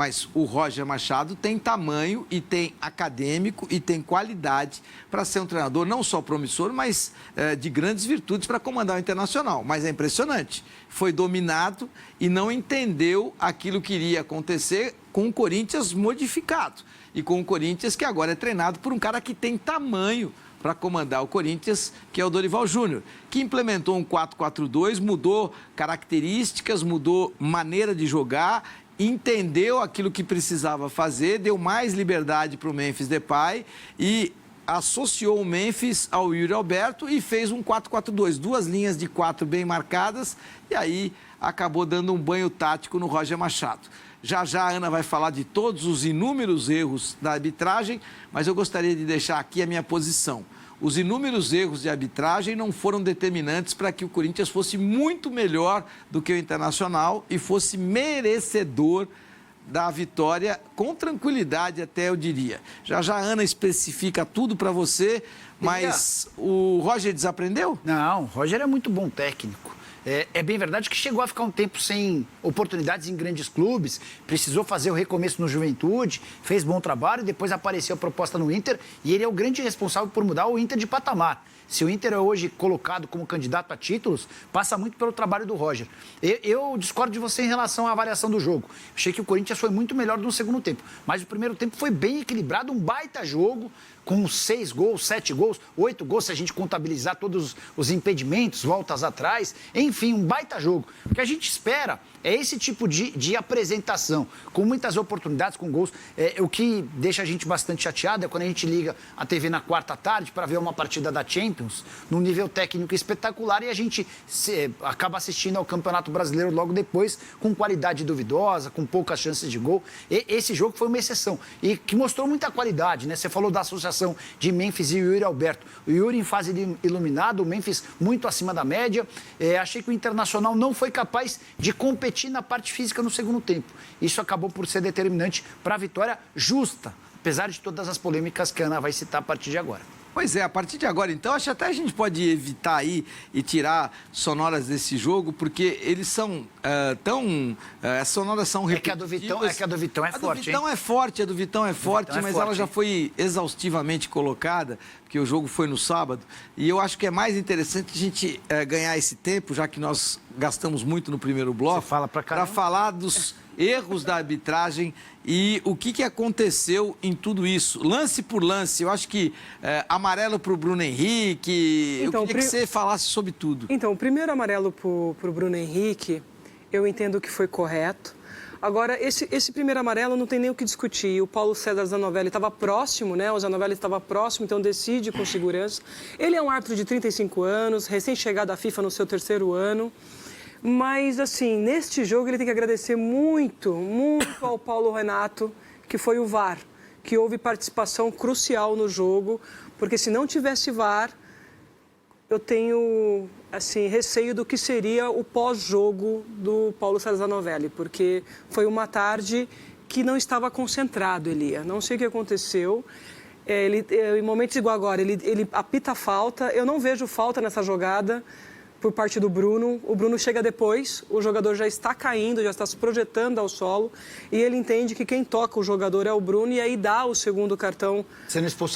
Mas o Roger Machado tem tamanho e tem acadêmico e tem qualidade para ser um treinador não só promissor, mas de grandes virtudes para comandar o Internacional. Mas é impressionante. Foi dominado e não entendeu aquilo que iria acontecer com o Corinthians modificado. E com o Corinthians que agora é treinado por um cara que tem tamanho para comandar o Corinthians, que é o Dorival Júnior, que implementou um 4-4-2, mudou características, mudou maneira de jogar, entendeu aquilo que precisava fazer, deu mais liberdade para o Memphis Depay e associou o Memphis ao Yuri Alberto e fez um 4-4-2, duas linhas de 4 bem marcadas, e aí acabou dando um banho tático no Roger Machado. Já já a Ana vai falar de todos os inúmeros erros da arbitragem, mas eu gostaria de deixar aqui a minha posição. Os inúmeros erros de arbitragem não foram determinantes para que o Corinthians fosse muito melhor do que o Internacional e fosse merecedor da vitória, com tranquilidade até eu diria. Já já a Ana especifica tudo para você, mas o Roger desaprendeu? Não, o Roger é muito bom técnico. É bem verdade que chegou a ficar um tempo sem oportunidades em grandes clubes, precisou fazer o recomeço no Juventude, fez bom trabalho, depois apareceu a proposta no Inter e ele é o grande responsável por mudar o Inter de patamar. Se o Inter é hoje colocado como candidato a títulos, passa muito pelo trabalho do Roger. Eu discordo de você em relação à avaliação do jogo. Achei que o Corinthians foi muito melhor no segundo tempo, mas o primeiro tempo foi bem equilibrado, um baita jogo, com 6 gols, 7 gols, 8 gols, se a gente contabilizar todos os impedimentos, voltas atrás, enfim, um baita jogo. O que a gente espera é esse tipo de apresentação, com muitas oportunidades, com gols. O que deixa a gente bastante chateado é quando a gente liga a TV na quarta tarde para ver uma partida da Champions, num nível técnico espetacular, e a gente acaba assistindo ao Campeonato Brasileiro logo depois, com qualidade duvidosa, com poucas chances de gol. Esse jogo foi uma exceção, e que mostrou muita qualidade, né? Você falou da associação de Memphis e Yuri Alberto. O Yuri em fase iluminada, o Memphis muito acima da média. Achei que o Internacional não foi capaz de competir na parte física no segundo tempo. Isso acabou por ser determinante para a vitória justa, apesar de todas as polêmicas que a Ana vai citar a partir de agora. Pois é, a partir de agora, então, acho que até a gente pode evitar aí e tirar sonoras desse jogo, porque eles são as sonoras são repetitivas. É que a do Vitão é forte, A do Vitão é forte, a do Vitão é forte, mas ela já foi exaustivamente colocada, porque o jogo foi no sábado, e eu acho que é mais interessante a gente ganhar esse tempo, já que nós gastamos muito no primeiro bloco, para falar dos erros da arbitragem e o que aconteceu em tudo isso. Lance por lance, eu acho que amarelo para o Bruno Henrique, então, eu queria que você falasse sobre tudo. Então, o primeiro amarelo para o Bruno Henrique, eu entendo que foi correto. Agora, esse primeiro amarelo não tem nem o que discutir. O Paulo César Zanovelli estava próximo, né? O Zanovelli estava próximo, então decide com segurança. Ele é um árbitro de 35 anos, recém-chegado à FIFA no seu 3º ano. Mas, assim, neste jogo ele tem que agradecer muito, muito ao Paulo Renato, que foi o VAR, que houve participação crucial no jogo, porque se não tivesse VAR, eu tenho, assim, receio do que seria o pós-jogo do Paulo César Zanovelli, porque foi uma tarde que não estava concentrado, Elia. Não sei o que aconteceu. Em momentos igual agora, ele apita a falta, eu não vejo falta nessa jogada por parte do Bruno. O Bruno chega depois, o jogador já está caindo, já está se projetando ao solo, e ele entende que quem toca o jogador é o Bruno, e aí dá o segundo cartão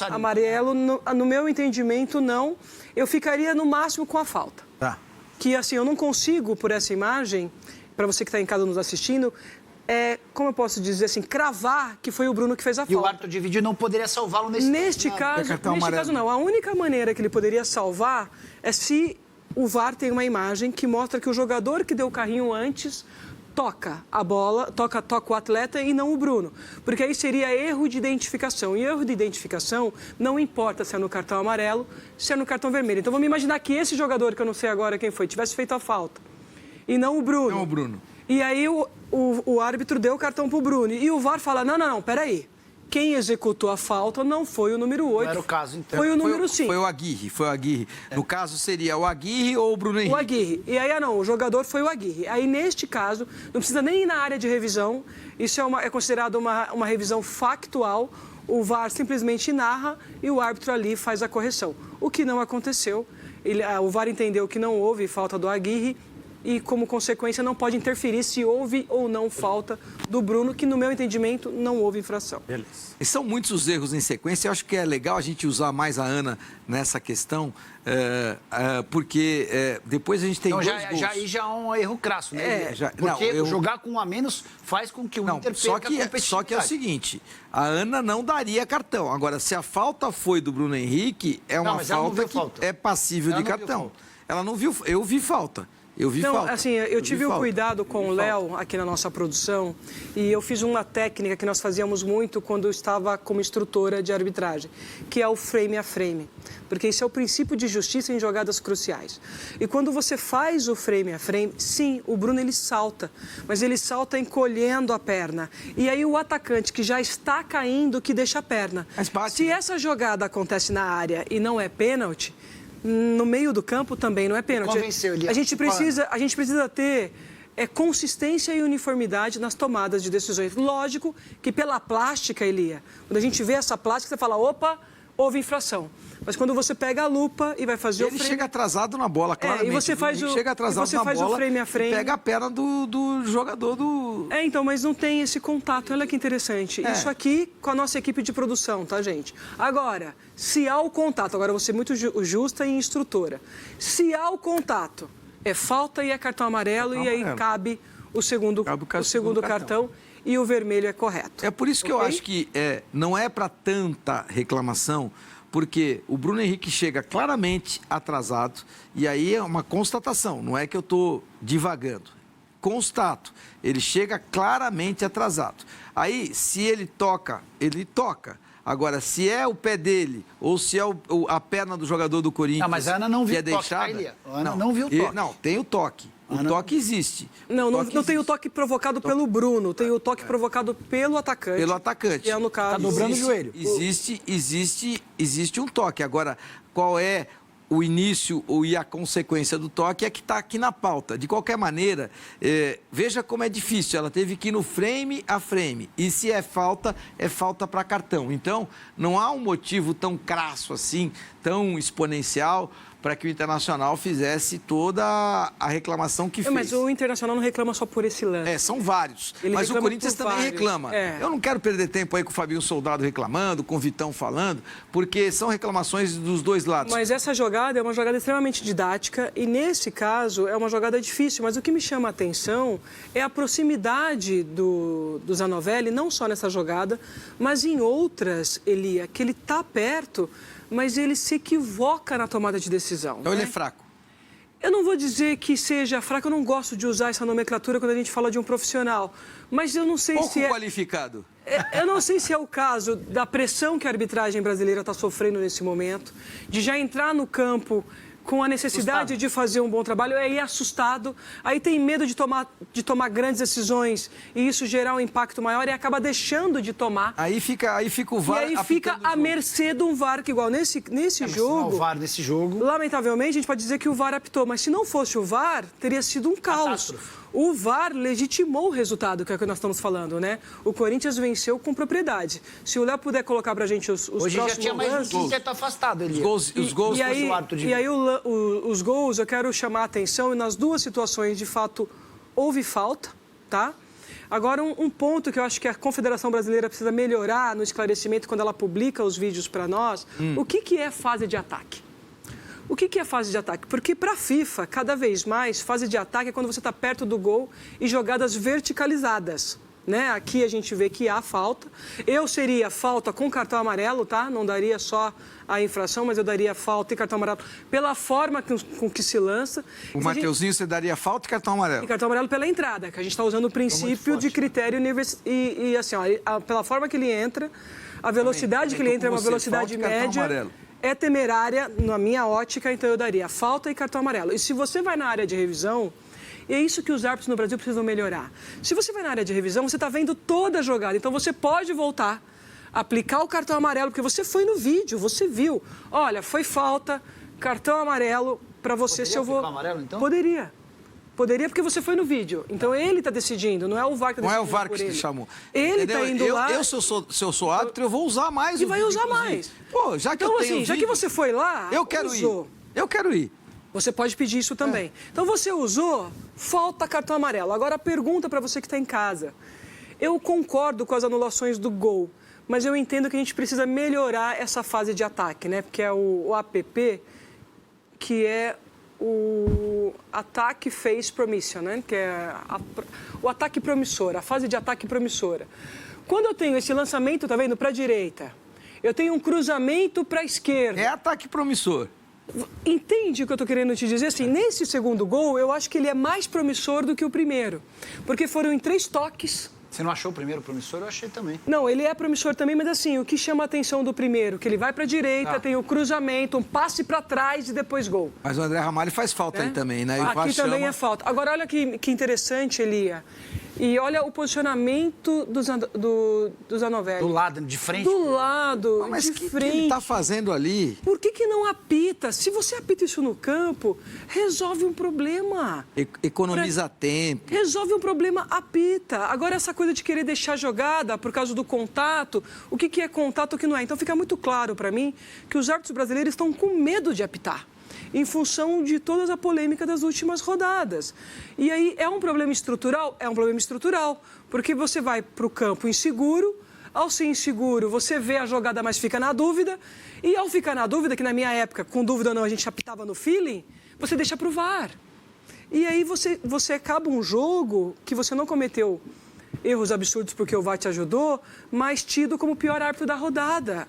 amarelo. No meu entendimento, não. Eu ficaria no máximo com a falta. Tá. Que, assim, eu não consigo, por essa imagem, para você que está em casa nos assistindo, como eu posso dizer assim, cravar que foi o Bruno que fez a falta. E o árbitro de vídeo não poderia salvá-lo neste caso, não. A única maneira que ele poderia salvar é se o VAR tem uma imagem que mostra que o jogador que deu o carrinho antes toca a bola, toca o atleta e não o Bruno. Porque aí seria erro de identificação. E erro de identificação não importa se é no cartão amarelo, se é no cartão vermelho. Então vamos imaginar que esse jogador, que eu não sei agora quem foi, tivesse feito a falta. E não o Bruno. Não o Bruno. E aí o árbitro deu o cartão pro Bruno. E o VAR fala, não, peraí. Quem executou a falta não foi o número 8. Não era o caso, então. Foi o número 5. Foi o Aguirre. No caso, seria o Aguirre ou o Bruno Henrique? O Aguirre. E aí, o jogador foi o Aguirre. Aí, neste caso, não precisa nem ir na área de revisão. Isso é considerado uma revisão factual. O VAR simplesmente narra e o árbitro ali faz a correção. O que não aconteceu. O VAR entendeu que não houve falta do Aguirre e, como consequência, não pode interferir se houve ou não falta do Bruno, que, no meu entendimento, não houve infração. Beleza. E são muitos os erros em sequência. Eu acho que é legal a gente usar mais a Ana nessa questão, porque depois a gente tem dois gols. Já é um erro crasso, né? Porque jogar com um a menos faz com que o Inter perca a competitividade. Só que é o seguinte, a Ana não daria cartão. Agora, se a falta foi do Bruno Henrique, é uma falta que é passível de cartão. Ela não viu. Eu vi falta. Assim, eu tive o cuidado com o Léo aqui na nossa produção e eu fiz uma técnica que nós fazíamos muito quando eu estava como instrutora de arbitragem, que é o frame a frame, porque esse é o princípio de justiça em jogadas cruciais. E quando você faz o frame a frame, sim, o Bruno ele salta, mas ele salta encolhendo a perna. E aí o atacante que já está caindo que deixa a perna. Se essa jogada acontece na área e não é pênalti, no meio do campo também não é pênalti. A gente precisa ter consistência e uniformidade nas tomadas de decisões. Lógico que pela plástica, Elia, quando a gente vê essa plástica, você fala, opa, houve infração. Mas quando você pega a lupa e vai fazer ele chega atrasado na bola, claramente. E você faz o frame a frame. Pega a perna do jogador do... Então, mas não tem esse contato. Olha que interessante. Isso aqui com a nossa equipe de produção, tá, gente? Agora, se há o contato, agora eu vou ser muito justa e instrutora. Se há o contato, é falta e é cartão amarelo, e aí cabe o segundo cartão. E o vermelho é correto. É por isso que eu acho que não é para tanta reclamação, porque o Bruno Henrique chega claramente atrasado, e aí é uma constatação, não é que eu estou divagando. Constato, ele chega claramente atrasado. Aí, se ele toca, ele toca. Agora, se é o pé dele ou se é a perna do jogador do Corinthians... mas a Ana não viu o toque, deixada, a Ana não viu o toque. Não, tem o toque. O toque existe. Não tem o toque provocado pelo Bruno, tem o toque provocado pelo atacante. Pelo atacante. Que é no caso. Tá dobrando o joelho. Existe um toque. Agora, qual é o início e a consequência do toque é que está aqui na pauta. De qualquer maneira, veja como é difícil. Ela teve que ir no frame a frame. E se é falta para cartão. Então, não há um motivo tão crasso assim, tão exponencial, para que o Internacional fizesse toda a reclamação que fez. Mas o Internacional não reclama só por esse lance. São vários. Mas o Corinthians também reclama. Eu não quero perder tempo aí com o Fabinho Soldado reclamando, com o Vitão falando, porque são reclamações dos dois lados. Mas essa jogada é uma jogada extremamente didática e, nesse caso, é uma jogada difícil. Mas o que me chama a atenção é a proximidade do Zanovelli, não só nessa jogada, mas em outras, Elia, que ele está perto, mas ele se equivoca na tomada de decisão. Então ele é fraco. Eu não vou dizer que seja fraco, eu não gosto de usar essa nomenclatura quando a gente fala de um profissional, mas eu não sei se pouco qualificado. Eu não sei se é o caso da pressão que a arbitragem brasileira está sofrendo nesse momento, de já entrar no campo com a necessidade de fazer um bom trabalho, aí é assustado, aí tem medo de tomar grandes decisões e isso gerar um impacto maior e acaba deixando de tomar. Aí fica o VAR. E aí fica à mercê de um VAR, que igual nesse jogo... O VAR nesse jogo... Lamentavelmente, a gente pode dizer que o VAR apitou, mas se não fosse o VAR, teria sido um caos. Catástrofe. O VAR legitimou o resultado, que é o que nós estamos falando, né? O Corinthians venceu com propriedade. Se o Léo puder colocar pra gente os Hoje próximos já tinha mais lances... um que tá afastado ali. Os gols... E aí os gols, eu quero chamar a atenção, e nas duas situações, de fato, houve falta, tá? Agora, um ponto que eu acho que a Confederação Brasileira precisa melhorar no esclarecimento quando ela publica os vídeos para nós, o que é fase de ataque? O que é fase de ataque? Porque para a FIFA, cada vez mais, fase de ataque é quando você está perto do gol e jogadas verticalizadas. Né? Aqui a gente vê que há falta. Eu seria falta com cartão amarelo, tá? Não daria só a infração, mas eu daria falta e cartão amarelo pela forma com que se lança. O Mateuzinho, você daria falta e cartão amarelo? E cartão amarelo pela entrada, que a gente está usando o princípio de critério e assim, ó, pela forma que ele entra, a velocidade que ele entra é uma velocidade média. É temerária, na minha ótica, então eu daria falta e cartão amarelo. E se você vai na área de revisão, é isso que os árbitros no Brasil precisam melhorar. Se você vai na área de revisão, você está vendo toda a jogada, então você pode voltar, aplicar o cartão amarelo, porque você foi no vídeo, você viu. Olha, foi falta, cartão amarelo para você. Se eu vou... amarelo, então? Poderia, porque você foi no vídeo. Então, ele está decidindo, não é o VAR que está decidindo. Não é o VAR que te chamou. Ele está indo lá... Se eu sou árbitro, eu vou usar mais e vai usar mais. Pô, já que então, eu tenho assim, já que você foi lá, eu quero ir. Você pode pedir isso também. Então, você usou, falta cartão amarelo. Agora, a pergunta para você que está em casa. Eu concordo com as anulações do gol, mas eu entendo que a gente precisa melhorar essa fase de ataque, né? Porque é o APP, que é o Attack Phase Promission, né? Que é o ataque promissor, a fase de ataque promissora. Quando eu tenho esse lançamento, tá vendo, para a direita, eu tenho um cruzamento para a esquerda. É ataque promissor. Entende o que eu estou querendo te dizer? Assim, nesse segundo gol, eu acho que ele é mais promissor do que o primeiro. Porque foram em 3 toques. Você não achou o primeiro promissor? Eu achei também. Não, ele é promissor também, mas assim, o que chama a atenção do primeiro? Que ele vai para a direita, tem o cruzamento, um passe para trás e depois gol. Mas o André Ramalho faz falta aí também, né? E o Aqui VAR também chama... é falta. Agora, olha que interessante, Elia. E olha o posicionamento do Zanovelli. Do lado, de frente. Do lado, Mas de o que frente. ele tá fazendo ali? Por que não apita? Se você apita isso no campo, resolve um problema. Economiza tempo. Resolve um problema, apita. Agora, essa coisa de querer deixar jogada por causa do contato, o que é contato e o que não é. Então, fica muito claro para mim que os árbitros brasileiros estão com medo de apitar, em função de toda a polêmica das últimas rodadas. E aí, é um problema estrutural? É um problema estrutural, porque você vai para o campo inseguro, ao ser inseguro, você vê a jogada, mas fica na dúvida, e ao ficar na dúvida, que na minha época, com dúvida ou não, a gente apitava no feeling, você deixa para o VAR. E aí você acaba um jogo que você não cometeu erros absurdos porque o VAR te ajudou, mas tido como o pior árbitro da rodada.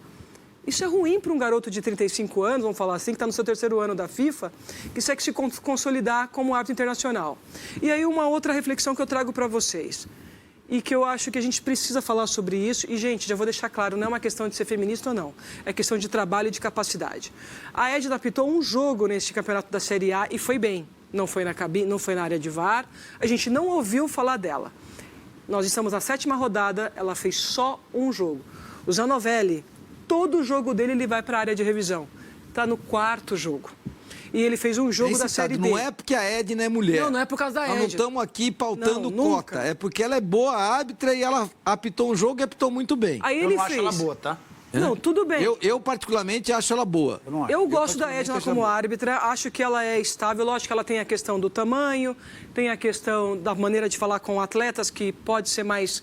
Isso é ruim para um garoto de 35 anos, vamos falar assim, que está no seu 3º ano da FIFA, que quer se consolidar como árbitro internacional. E aí uma outra reflexão que eu trago para vocês, e que eu acho que a gente precisa falar sobre isso, e gente, já vou deixar claro, não é uma questão de ser feminista ou não, é questão de trabalho e de capacidade. A Edna apitou um jogo neste campeonato da Série A e foi bem, não foi na cabine, não foi na área de VAR, a gente não ouviu falar dela. Nós estamos na 7ª rodada, ela fez só um jogo. O Zanovelli, todo jogo dele ele vai para a área de revisão. Está no 4º jogo. E ele fez um jogo da Série B. Não é porque a Edna é mulher. Não é por causa da Edna. Nós não estamos aqui pautando Não, cota. É porque ela é boa árbitra e ela apitou um jogo e apitou muito bem. Aí Eu ele não fez. acho ela boa, tá? Não, tudo bem. Eu particularmente, acho ela boa. Eu não acho. Eu gosto da particularmente Edna acho como ela boa. árbitra, acho que ela é estável, lógico que ela tem a questão do tamanho, tem a questão da maneira de falar com atletas, que pode ser mais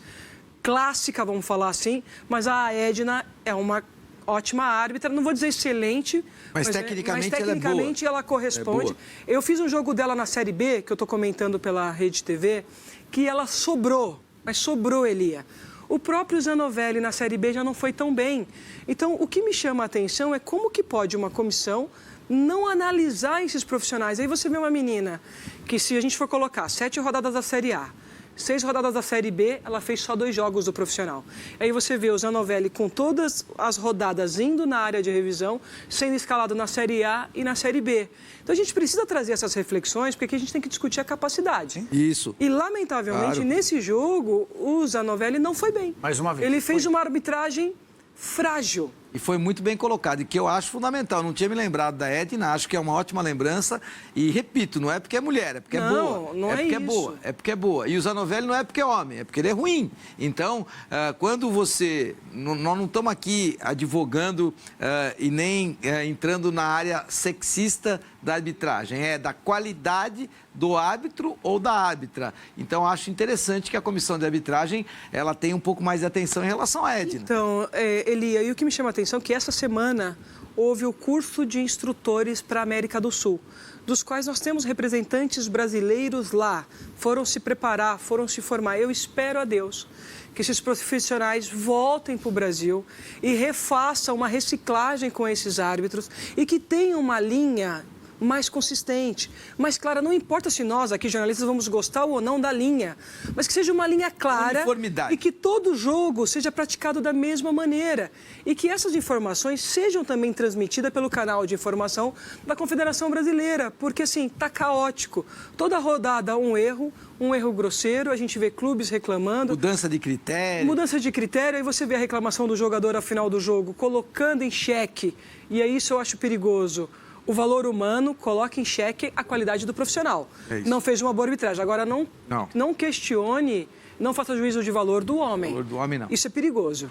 clássica, vamos falar assim, mas a Edna é uma ótima árbitra, não vou dizer excelente, Mas tecnicamente ela é tecnicamente ela corresponde. É boa. Eu fiz um jogo dela na Série B, que eu estou comentando pela Rede TV, que ela sobrou, mas sobrou, Elia. O próprio Zanovelli na Série B já não foi tão bem. Então, o que me chama a atenção é como que pode uma comissão não analisar esses profissionais. Aí você vê uma menina que, se a gente for colocar 7 rodadas da Série A, 6 rodadas da Série B, ela fez só 2 jogos do profissional. Aí você vê o Zanovelli com todas as rodadas indo na área de revisão, sendo escalado na Série A e na Série B. Então a gente precisa trazer essas reflexões, porque aqui a gente tem que discutir a capacidade. Isso. E, lamentavelmente, Claro. nesse jogo, o Zanovelli não foi bem. Mais uma vez. Ele fez uma arbitragem frágil. E foi muito bem colocado, e que eu acho fundamental. Não tinha me lembrado da Edna, acho que é uma ótima lembrança. E repito, não é porque é mulher, é porque é boa. Não é porque isso. é boa, é porque é boa. E o Zanovelli não é porque é homem, é porque ele é ruim. Então, quando você... Nós não estamos aqui advogando e nem entrando na área sexista da arbitragem. É da qualidade do árbitro ou da árbitra. Então, acho interessante que a comissão de arbitragem ela tenha um pouco mais de atenção em relação à Edna. Então, Elia, e o que me chama a atenção é que essa semana houve o curso de instrutores para a América do Sul, dos quais nós temos representantes brasileiros lá, foram se preparar, foram se formar. Eu espero a Deus que esses profissionais voltem para o Brasil e refaçam uma reciclagem com esses árbitros e que tenham uma linha mais consistente, mais clara. Não importa se nós, aqui, jornalistas, vamos gostar ou não da linha, mas que seja uma linha clara Uniformidade. e que todo jogo seja praticado da mesma maneira e que essas informações sejam também transmitidas pelo canal de informação da Confederação Brasileira, porque, assim, tá caótico. Toda rodada um erro grosseiro, a gente vê clubes reclamando. Mudança de critério. Mudança de critério, aí você vê a reclamação do jogador ao final do jogo, colocando em xeque, e aí isso eu acho perigoso. O valor humano coloca em xeque a qualidade do profissional. É isso. Não fez uma boa arbitragem. Agora, não questione, não faça juízo de valor do homem. Valor do homem, não. Isso é perigoso.